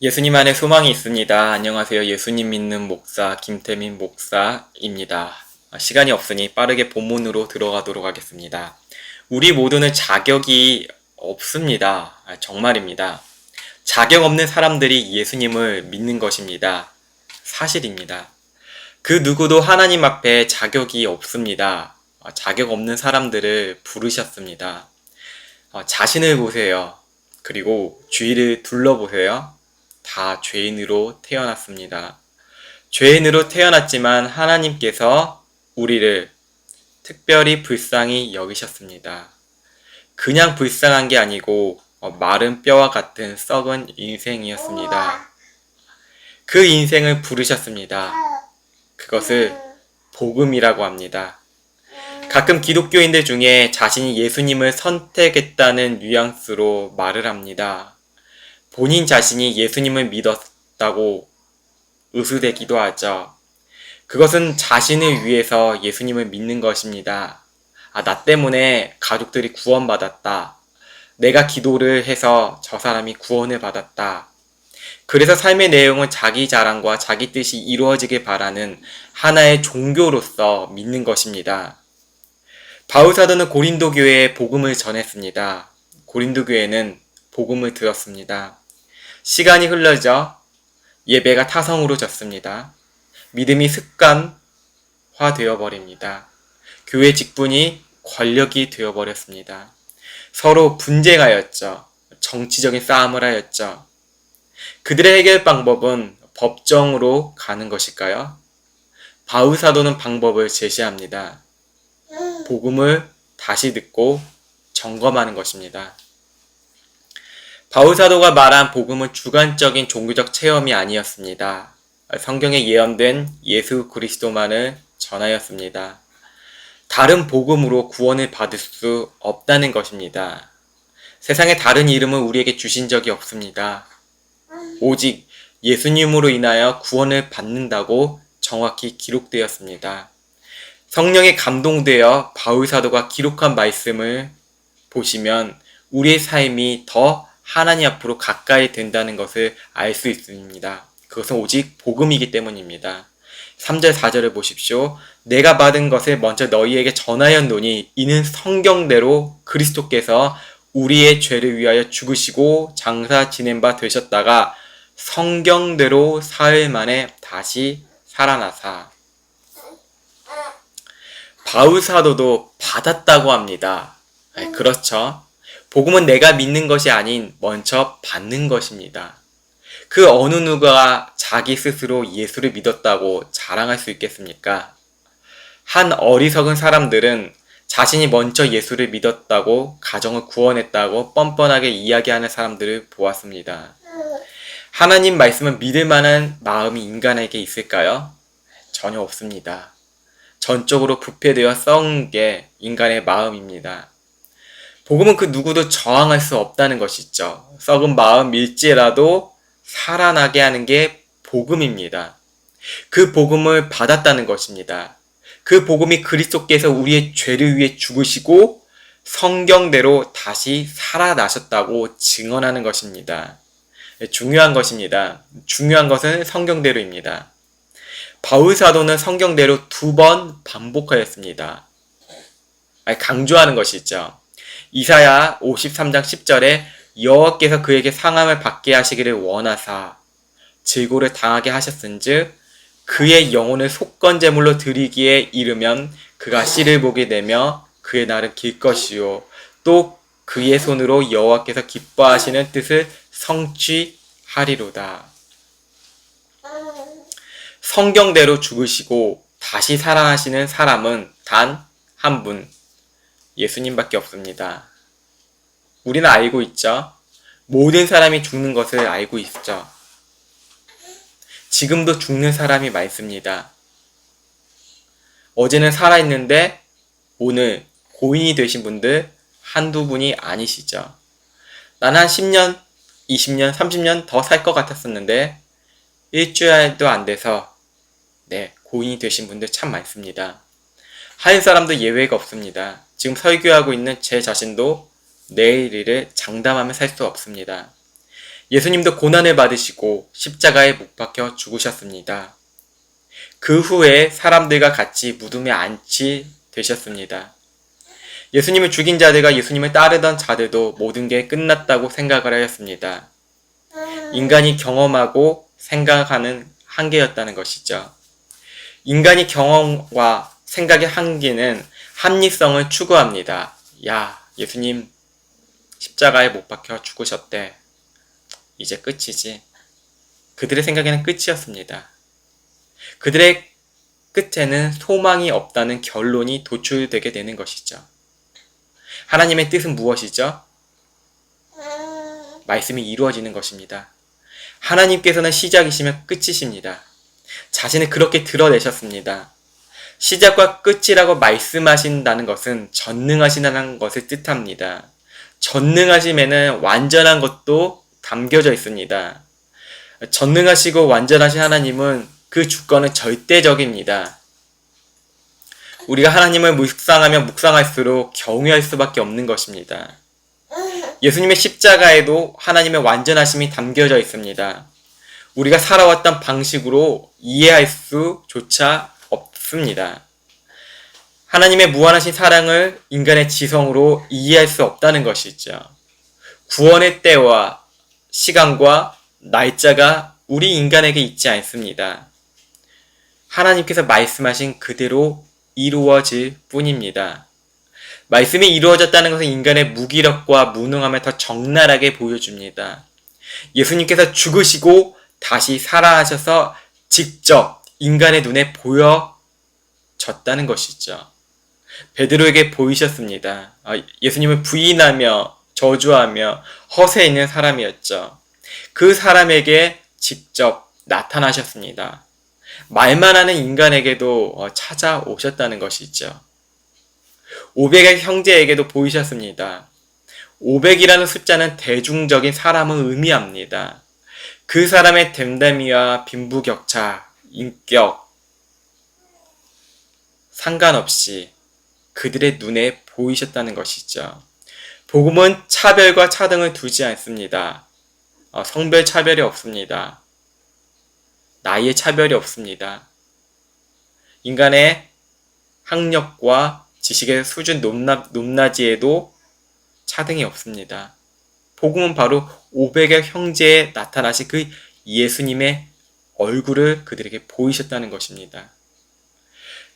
예수님 안에 소망이 있습니다. 안녕하세요. 예수님 믿는 목사 김태민 목사입니다. 시간이 없으니 빠르게 본문으로 들어가도록 하겠습니다. 우리 모두는 자격이 없습니다. 정말입니다. 자격 없는 사람들이 예수님을 믿는 것입니다. 사실입니다. 그 누구도 하나님 앞에 자격이 없습니다. 자격 없는 사람들을 부르셨습니다. 자신을 보세요. 그리고 주위를 둘러보세요. 다 죄인으로 태어났습니다. 죄인으로 태어났지만 하나님께서 우리를 특별히 불쌍히 여기셨습니다. 그냥 불쌍한 게 아니고 마른 뼈와 같은 썩은 인생이었습니다. 그 인생을 부르셨습니다. 그것을 복음이라고 합니다. 가끔 기독교인들 중에 자신이 예수님을 선택했다는 뉘앙스로 말을 합니다. 본인 자신이 예수님을 믿었다고 의수되기도 하죠. 그것은 자신을 위해서 예수님을 믿는 것입니다. 나 때문에 가족들이 구원받았다. 내가 기도를 해서 저 사람이 구원을 받았다. 그래서 삶의 내용은 자기 자랑과 자기 뜻이 이루어지길 바라는 하나의 종교로서 믿는 것입니다. 바울 사도는 고린도 교회에 복음을 전했습니다. 고린도 교회는 복음을 들었습니다. 시간이 흘러져 예배가 타성으로 졌습니다. 믿음이 습관화 되어버립니다. 교회 직분이 권력이 되어버렸습니다. 서로 분쟁하였죠. 정치적인 싸움을 하였죠. 그들의 해결 방법은 법정으로 가는 것일까요? 바울 사도는 방법을 제시합니다. 복음을 다시 듣고 점검하는 것입니다. 바울 사도가 말한 복음은 주관적인 종교적 체험이 아니었습니다. 성경에 예언된 예수 그리스도만을 전하였습니다. 다른 복음으로 구원을 받을 수 없다는 것입니다. 세상에 다른 이름을 우리에게 주신 적이 없습니다. 오직 예수님으로 인하여 구원을 받는다고 정확히 기록되었습니다. 성령에 감동되어 바울 사도가 기록한 말씀을 보시면 우리의 삶이 더 하나님 앞으로 가까이 된다는 것을 알 수 있습니다. 그것은 오직 복음이기 때문입니다. 3절 4절을 보십시오. 내가 받은 것을 먼저 너희에게 전하였노니 이는 성경대로 그리스도께서 우리의 죄를 위하여 죽으시고 장사 지낸 바 되셨다가 성경대로 사흘 만에 다시 살아나사. 바울 사도도 받았다고 합니다. 그렇죠. 복음은 내가 믿는 것이 아닌 먼저 받는 것입니다. 그 어느 누가 자기 스스로 예수를 믿었다고 자랑할 수 있겠습니까? 한 어리석은 사람들은 자신이 먼저 예수를 믿었다고 가정을 구원했다고 뻔뻔하게 이야기하는 사람들을 보았습니다. 하나님 말씀은 믿을 만한 마음이 인간에게 있을까요? 전혀 없습니다. 전적으로 부패되어 썩은 게 인간의 마음입니다. 복음은 그 누구도 저항할 수 없다는 것이죠. 썩은 마음일지라도 살아나게 하는 게 복음입니다. 그 복음을 받았다는 것입니다. 그 복음이 그리스도께서 우리의 죄를 위해 죽으시고 성경대로 다시 살아나셨다고 증언하는 것입니다. 중요한 것입니다. 중요한 것은 성경대로입니다. 바울 사도는 성경대로 2번 반복하였습니다. 강조하는 것이죠. 이사야 53장 10절에 여호와께서 그에게 상함을 받게 하시기를 원하사 질고를 당하게 하셨은즉 그의 영혼을 속건제물로 드리기에 이르면 그가 씨를 보게 되며 그의 날은 길 것이요 또 그의 손으로 여호와께서 기뻐하시는 뜻을 성취하리로다. 성경대로 죽으시고 다시 살아나시는 사람은 단 한 분, 예수님밖에 없습니다. 우리는 알고 있죠. 모든 사람이 죽는 것을 알고 있죠. 지금도 죽는 사람이 많습니다. 어제는 살아있는데 오늘 고인이 되신 분들 한두 분이 아니시죠. 난 한 10년, 20년, 30년 더 살 것 같았었는데 일주일도 안 돼서 고인이 되신 분들 참 많습니다. 한 사람도 예외가 없습니다. 지금 설교하고 있는 제 자신도 내일 일을 장담하며 살 수 없습니다. 예수님도 고난을 받으시고 십자가에 못 박혀 죽으셨습니다. 그 후에 사람들과 같이 무덤에 안치 되셨습니다. 예수님을 죽인 자들과 예수님을 따르던 자들도 모든 게 끝났다고 생각을 하였습니다. 인간이 경험하고 생각하는 한계였다는 것이죠. 인간이 경험과 생각의 한계는 합리성을 추구합니다. 야, 예수님 십자가에 못 박혀 죽으셨대. 이제 끝이지. 그들의 생각에는 끝이었습니다. 그들의 끝에는 소망이 없다는 결론이 도출되게 되는 것이죠. 하나님의 뜻은 무엇이죠? 말씀이 이루어지는 것입니다. 하나님께서는 시작이시면 끝이십니다. 자신을 그렇게 드러내셨습니다. 시작과 끝이라고 말씀하신다는 것은 전능하시다는 것을 뜻합니다. 전능하심에는 완전한 것도 담겨져 있습니다. 전능하시고 완전하신 하나님은 그 주권은 절대적입니다. 우리가 하나님을 묵상하면 묵상할수록 경외할 수밖에 없는 것입니다. 예수님의 십자가에도 하나님의 완전하심이 담겨져 있습니다. 우리가 살아왔던 방식으로 이해할 수조차 없습니다. 하나님의 무한하신 사랑을 인간의 지성으로 이해할 수 없다는 것이죠. 구원의 때와 시간과 날짜가 우리 인간에게 있지 않습니다. 하나님께서 말씀하신 그대로 이루어질 뿐입니다. 말씀이 이루어졌다는 것은 인간의 무기력과 무능함을 더 적나라하게 보여줍니다. 예수님께서 죽으시고 다시 살아나셔서 직접 인간의 눈에 보여졌다는 것이죠. 베드로에게 보이셨습니다. 예수님을 부인하며 저주하며 허세 있는 사람이었죠. 그 사람에게 직접 나타나셨습니다. 말만 하는 인간에게도 찾아오셨다는 것이죠. 500의 형제에게도 보이셨습니다. 500이라는 숫자는 대중적인 사람을 의미합니다. 그 사람의 됨됨이와 빈부격차, 인격 상관없이 그들의 눈에 보이셨다는 것이죠. 복음은 차별과 차등을 두지 않습니다. 성별 차별이 없습니다. 나이의 차별이 없습니다. 인간의 학력과 지식의 수준 높낮이에도 차등이 없습니다. 복음은 바로 500의 형제에 나타나신 그 예수님의 얼굴을 그들에게 보이셨다는 것입니다.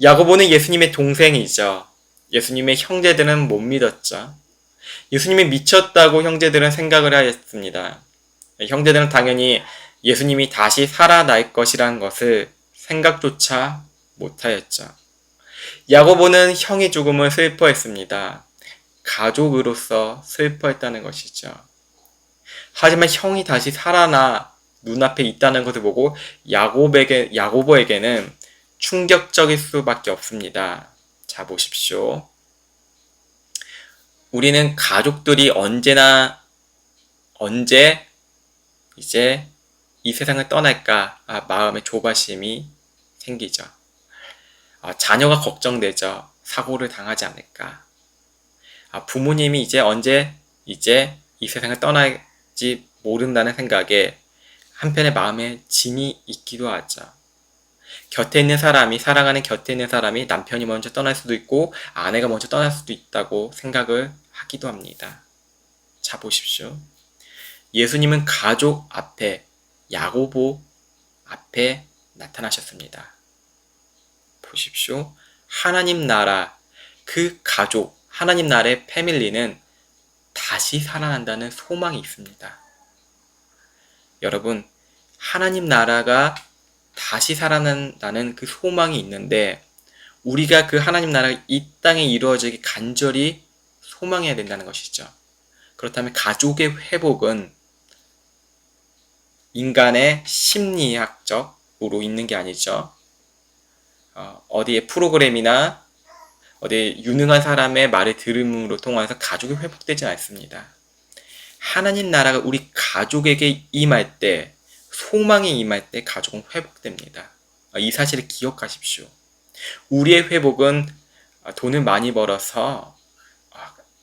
야고보는 예수님의 동생이죠. 예수님의 형제들은 못 믿었죠. 예수님이 미쳤다고 형제들은 생각을 하였습니다. 형제들은 당연히 예수님이 다시 살아날 것이라는 것을 생각조차 못하였죠. 야고보는 형의 죽음을 슬퍼했습니다. 가족으로서 슬퍼했다는 것이죠. 하지만 형이 다시 살아나 눈앞에 있다는 것을 보고 야고보에게는 충격적일 수밖에 없습니다. 자, 보십시오. 우리는 가족들이 언제 이제 이 세상을 떠날까 마음의 조바심이 생기죠. 자녀가 걱정되죠. 사고를 당하지 않을까. 부모님이 언제 이 세상을 떠날지 모른다는 생각에 한편의 마음에 짐이 있기도 하죠. 사랑하는 곁에 있는 사람이 남편이 먼저 떠날 수도 있고 아내가 먼저 떠날 수도 있다고 생각을 하기도 합니다. 자, 보십시오. 예수님은 가족 앞에, 야고보 앞에 나타나셨습니다. 보십시오. 하나님 나라, 그 가족, 하나님 나라의 패밀리는 다시 살아난다는 소망이 있습니다. 여러분, 하나님 나라가 다시 살아난다는 그 소망이 있는데 우리가 그 하나님 나라가 이 땅에 이루어지기 간절히 소망해야 된다는 것이죠. 그렇다면 가족의 회복은 인간의 심리학적으로 있는 게 아니죠. 어디에 프로그램이나 어디 유능한 사람의 말을 들음으로 통해서 가족이 회복되지 않습니다. 하나님 나라가 우리 가족에게 임할 때, 소망이 임할 때 가족은 회복됩니다. 이 사실을 기억하십시오. 우리의 회복은 돈을 많이 벌어서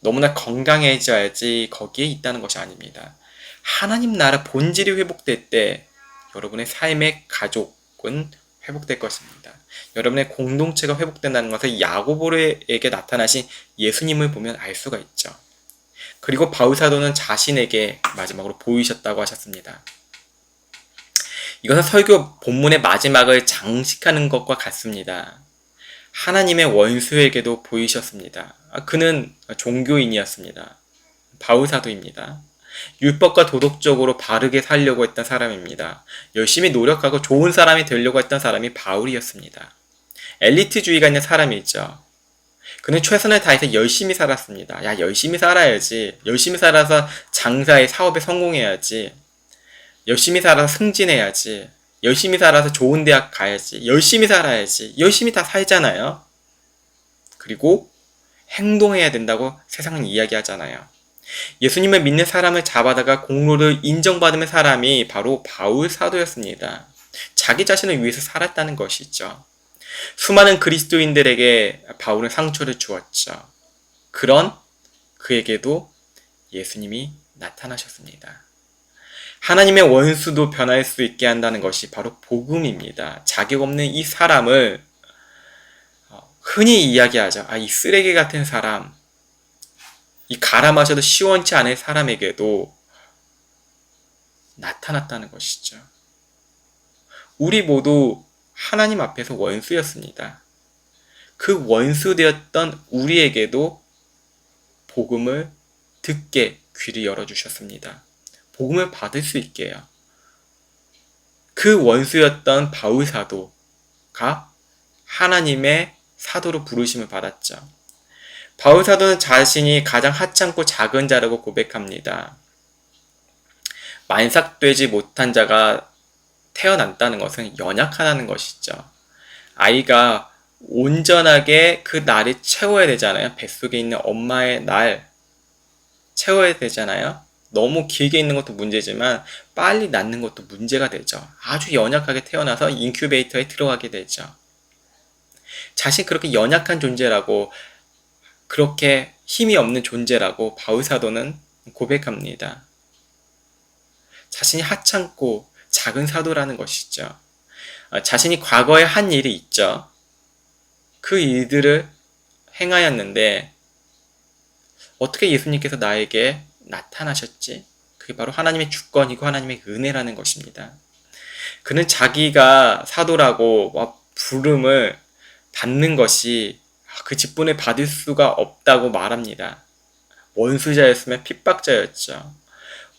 너무나 건강해져야지 거기에 있다는 것이 아닙니다. 하나님 나라 본질이 회복될 때 여러분의 삶의 가족은 회복될 것입니다. 여러분의 공동체가 회복된다는 것을 야고보에게 나타나신 예수님을 보면 알 수가 있죠. 그리고 바울 사도는 자신에게 마지막으로 보이셨다고 하셨습니다. 이것은 설교 본문의 마지막을 장식하는 것과 같습니다. 하나님의 원수에게도 보이셨습니다. 그는 종교인이었습니다. 바울 사도입니다. 율법과 도덕적으로 바르게 살려고 했던 사람입니다. 열심히 노력하고 좋은 사람이 되려고 했던 사람이 바울이었습니다. 엘리트주의가 있는 사람이죠. 그는 최선을 다해서 열심히 살았습니다. 야, 열심히 살아야지. 열심히 살아서 장사에 사업에 성공해야지. 열심히 살아서 승진해야지. 열심히 살아서 좋은 대학 가야지. 열심히 살아야지. 열심히 다 살잖아요. 그리고 행동해야 된다고 세상은 이야기하잖아요. 예수님을 믿는 사람을 잡아다가 공로를 인정받으는 사람이 바로 바울 사도였습니다. 자기 자신을 위해서 살았다는 것이죠. 수많은 그리스도인들에게 바울은 상처를 주었죠. 그런 그에게도 예수님이 나타나셨습니다. 하나님의 원수도 변할 수 있게 한다는 것이 바로 복음입니다. 자격 없는 이 사람을 흔히 이야기하죠. 이 쓰레기 같은 사람, 이 갈아 마셔도 시원치 않은 사람에게도 나타났다는 것이죠. 우리 모두 하나님 앞에서 원수였습니다. 그 원수되었던 우리에게도 복음을 듣게 귀를 열어주셨습니다. 복음을 받을 수 있게요. 그 원수였던 바울 사도가 하나님의 사도로 부르심을 받았죠. 바울 사도는 자신이 가장 하찮고 작은 자라고 고백합니다. 만삭되지 못한 자가 태어난다는 것은 연약하다는 것이죠. 아이가 온전하게 그 날을 채워야 되잖아요. 뱃속에 있는 엄마의 날 채워야 되잖아요. 너무 길게 있는 것도 문제지만 빨리 낳는 것도 문제가 되죠. 아주 연약하게 태어나서 인큐베이터에 들어가게 되죠. 자신 그렇게 연약한 존재라고, 그렇게 힘이 없는 존재라고 바울 사도는 고백합니다. 자신이 하찮고 작은 사도라는 것이죠. 자신이 과거에 한 일이 있죠. 그 일들을 행하였는데 어떻게 예수님께서 나에게 나타나셨지? 그게 바로 하나님의 주권이고 하나님의 은혜라는 것입니다. 그는 자기가 사도라고 부름을 받는 것이 그 직분을 받을 수가 없다고 말합니다. 원수자였으면 핍박자였죠.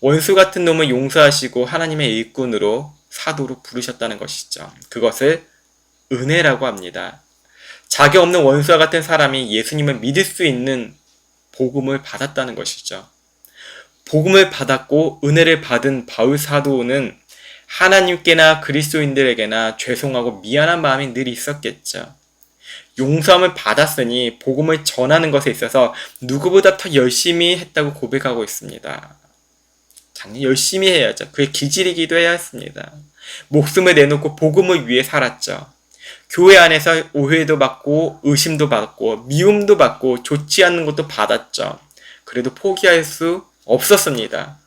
원수 같은 놈을 용서하시고 하나님의 일꾼으로 사도로 부르셨다는 것이죠. 그것을 은혜라고 합니다. 자격 없는 원수와 같은 사람이 예수님을 믿을 수 있는 복음을 받았다는 것이죠. 복음을 받았고 은혜를 받은 바울 사도는 하나님께나 그리스도인들에게나 죄송하고 미안한 마음이 늘 있었겠죠. 용서함을 받았으니 복음을 전하는 것에 있어서 누구보다 더 열심히 했다고 고백하고 있습니다. 열심히 해야죠. 그의 기질이기도 해야 했습니다. 목숨을 내놓고 복음을 위해 살았죠. 교회 안에서 오해도 받고 의심도 받고 미움도 받고 좋지 않는 것도 받았죠. 그래도 포기할 수 없었습니다.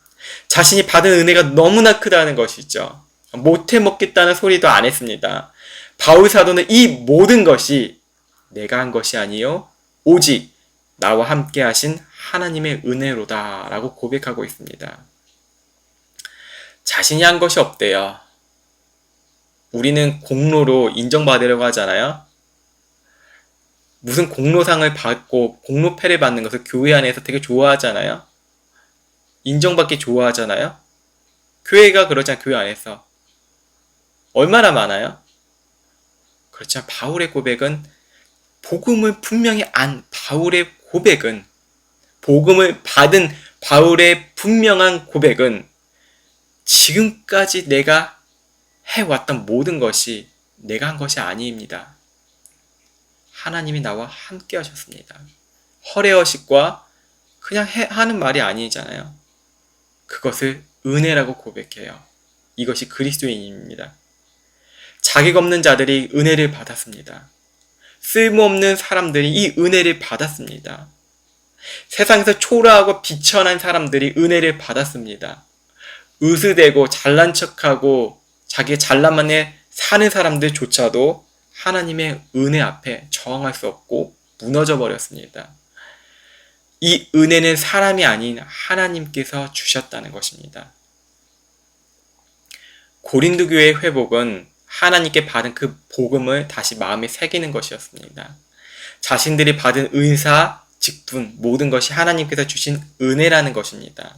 자신이 받은 은혜가 너무나 크다는 것이죠. 못해 먹겠다는 소리도 안 했습니다. 바울 사도는 이 모든 것이 내가 한 것이 아니요 오직 나와 함께 하신 하나님의 은혜로다 라고 고백하고 있습니다. 자신이 한 것이 없대요. 우리는 공로로 인정받으려고 하잖아요. 무슨 공로상을 받고 공로패를 받는 것을 교회 안에서 되게 좋아하잖아요. 인정받기 좋아하잖아요. 교회가 그러잖아요. 교회 안에서 얼마나 많아요? 그렇지만 바울의 고백은 복음을 분명히 안 바울의 고백은 복음을 받은 바울의 분명한 고백은 지금까지 내가 해왔던 모든 것이 내가 한 것이 아닙니다. 하나님이 나와 함께 하셨습니다. 허례허식과 그냥 하는 말이 아니잖아요. 그것을 은혜라고 고백해요. 이것이 그리스도인입니다. 자격 없는 자들이 은혜를 받았습니다. 쓸모없는 사람들이 이 은혜를 받았습니다. 세상에서 초라하고 비천한 사람들이 은혜를 받았습니다. 으스대고 잘난 척하고 자기 잘난만에 사는 사람들조차도 하나님의 은혜 앞에 저항할 수 없고 무너져 버렸습니다. 이 은혜는 사람이 아닌 하나님께서 주셨다는 것입니다. 고린도 교회의 회복은 하나님께 받은 그 복음을 다시 마음에 새기는 것이었습니다. 자신들이 받은 은사, 직분, 모든 것이 하나님께서 주신 은혜라는 것입니다.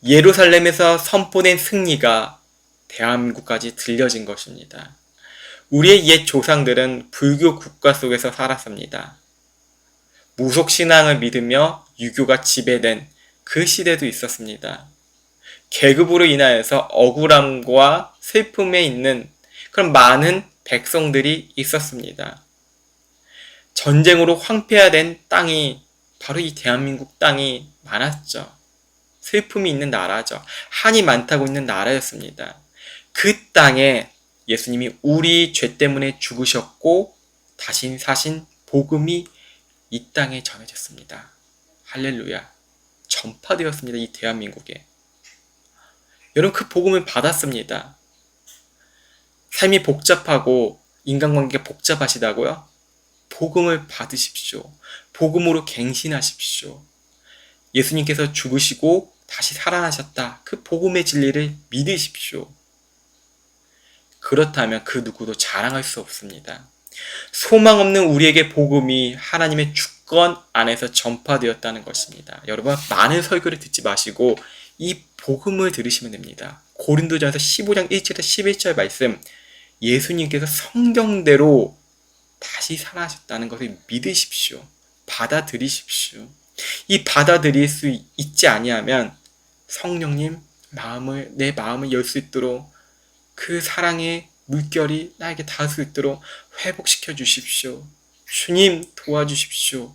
예루살렘에서 선포된 승리가 대한민국까지 들려진 것입니다. 우리의 옛 조상들은 불교 국가 속에서 살았습니다. 무속신앙을 믿으며 유교가 지배된 그 시대도 있었습니다. 계급으로 인하여서 억울함과 슬픔에 있는 그런 많은 백성들이 있었습니다. 전쟁으로 황폐화된 땅이 바로 이 대한민국 땅이 많았죠. 슬픔이 있는 나라죠. 한이 많다고 있는 나라였습니다. 그 땅에 예수님이 우리 죄 때문에 죽으셨고 다시 사신 복음이 이 땅에 전해졌습니다. 할렐루야. 전파되었습니다. 이 대한민국에. 여러분 그 복음을 받았습니다. 삶이 복잡하고 인간관계가 복잡하시다고요? 복음을 받으십시오. 복음으로 갱신하십시오. 예수님께서 죽으시고 다시 살아나셨다. 그 복음의 진리를 믿으십시오. 그렇다면 그 누구도 자랑할 수 없습니다. 소망 없는 우리에게 복음이 하나님의 주권 안에서 전파되었다는 것입니다. 여러분 많은 설교를 듣지 마시고 이 복음을 들으시면 됩니다. 고린도전서 15장 1절에서 11절 말씀, 예수님께서 성경대로 다시 살아나셨다는 것을 믿으십시오. 받아들이십시오. 이 받아들일 수 있지 아니하면 성령님 내 마음을 열 수 있도록 그 사랑의 물결이 나에게 닿을 수 있도록 회복시켜 주십시오. 주님 도와주십시오.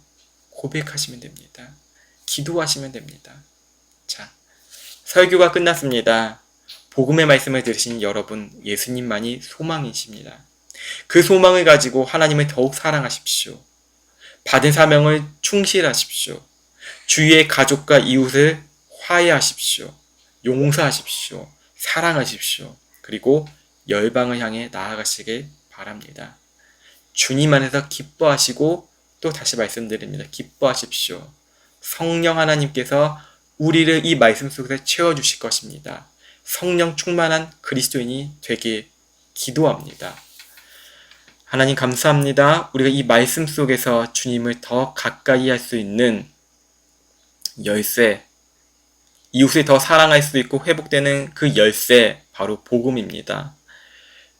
고백하시면 됩니다. 기도하시면 됩니다. 자, 설교가 끝났습니다. 복음의 말씀을 들으신 여러분, 예수님만이 소망이십니다. 그 소망을 가지고 하나님을 더욱 사랑하십시오. 받은 사명을 충실하십시오. 주위의 가족과 이웃을 화해하십시오. 용서하십시오. 사랑하십시오. 그리고 열방을 향해 나아가시길 바랍니다. 주님 안에서 기뻐하시고 또 다시 말씀드립니다. 기뻐하십시오. 성령 하나님께서 우리를 이 말씀 속에서 채워주실 것입니다. 성령 충만한 그리스도인이 되길 기도합니다. 하나님 감사합니다. 우리가 이 말씀 속에서 주님을 더 가까이 할 수 있는 열쇠, 이웃을 더 사랑할 수 있고 회복되는 그 열쇠, 바로 복음입니다.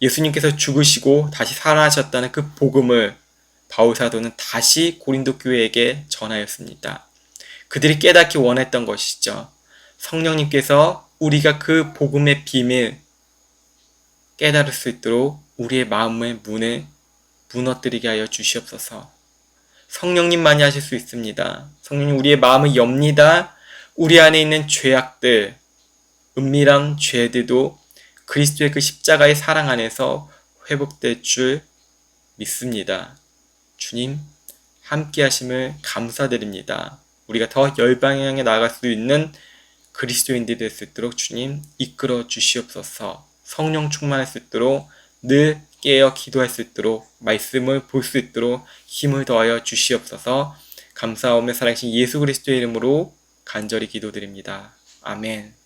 예수님께서 죽으시고 다시 살아나셨다는 그 복음을 바울 사도는 다시 고린도 교회에게 전하였습니다. 그들이 깨닫기 원했던 것이죠. 성령님께서 우리가 그 복음의 비밀 깨달을 수 있도록 우리의 마음의 문을 무너뜨리게 하여 주시옵소서. 성령님만이 하실 수 있습니다. 성령님 우리의 마음을 엽니다. 우리 안에 있는 죄악들, 은밀한 죄들도 그리스도의 그 십자가의 사랑 안에서 회복될 줄 믿습니다. 주님 함께 하심을 감사드립니다. 우리가 더 열방을 향해 나아갈 수 있는 그리스도인들이 될 수 있도록 주님 이끌어 주시옵소서. 성령 충만할 수 있도록 늘 깨어 기도할 수 있도록 말씀을 볼 수 있도록 힘을 더하여 주시옵소서. 감사하며 살아계신 예수 그리스도의 이름으로 간절히 기도드립니다. 아멘.